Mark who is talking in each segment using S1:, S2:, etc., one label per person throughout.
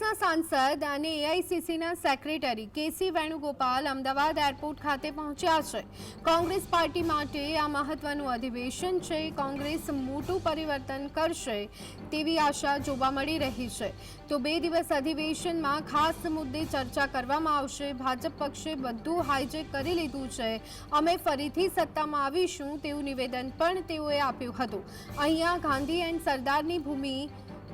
S1: કોંગ્રેસના સાંસદ અને એઆઈસીસીના સેક્રેટરી કેસી વેણુગોપાલ અમદાવાદ એરપોર્ટ ખાતે પહોંચ્યા છે। કોંગ્રેસ પાર્ટી માટે આ મહત્વનું અધિવેશન છે। કોંગ્રેસ મોટું પરિવર્તન કરશે તેવી આશા જોવા મળી રહી છે। તો 2 દિવસ અધિવેશનમાં ખાસ મુદ્દે ચર્ચા કરવામાં આવશે। ભાજપ પક્ષે બધું હાઈજેક કરી લીધું છે, અમે ફરીથી સત્તામાં આવીશું તેવું નિવેદન પણ તેઓએ આપ્યું હતું। અહીંયા ગાંધી એન્ડ સરદારની ભૂમિ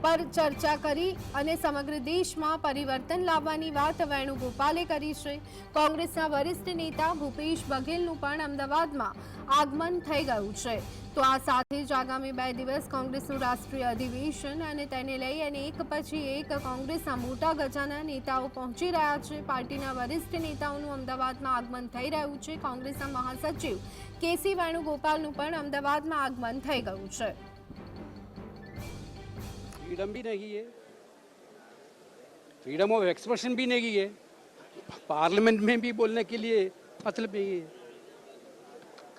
S1: पर चर्चा करी અને સમગ્ર દેશમાં પરિવર્તન લાવવાની વાત વેણુગોપાલે કરી છે। કોંગ્રેસના વરિષ્ઠ નેતા ભૂપેશ બઘેલનું પણ અમદાવાદમાં આગમન થઈ ગયું છે। તો આ સાથે જ આગામી 2 દિવસ કોંગ્રેસનું રાષ્ટ્રીય અધિવેશન અને તેને લઈ અને એક પછી એક કોંગ્રેસના મોટા ગજાના નેતાઓ પહોંચી રહ્યા છે। પાર્ટીના વરિષ્ઠ નેતાઓનું અમદાવાદમાં આગમન થઈ રહ્યું છે। કોંગ્રેસના મહાસચિવ કેસી વેણુગોપાલનું પણ અમદાવાદમાં આગમન થઈ ગયું છે।
S2: फ्रीडम भी नहीं है, फ्रीडम ऑफ एक्सप्रेशन भी नहीं है, पार्लियामेंट में भी बोलने के लिए मतलब नहीं है।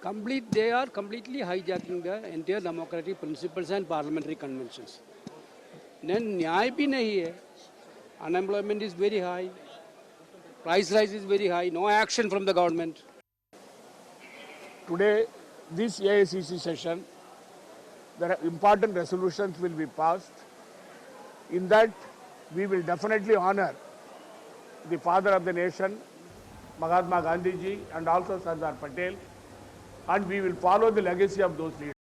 S2: Complete they are completely hijacking the entire democratic principles and parliamentary conventions. न्याय भी नहीं है, unemployment is very high, price rise is very high, no action from the government.
S3: Today, this AICC session, there are important resolutions will be passed. In that, we will definitely honor the father of the nation, Mahatma Gandhi ji, and also Sardar Patel, and we will follow the legacy of those leaders.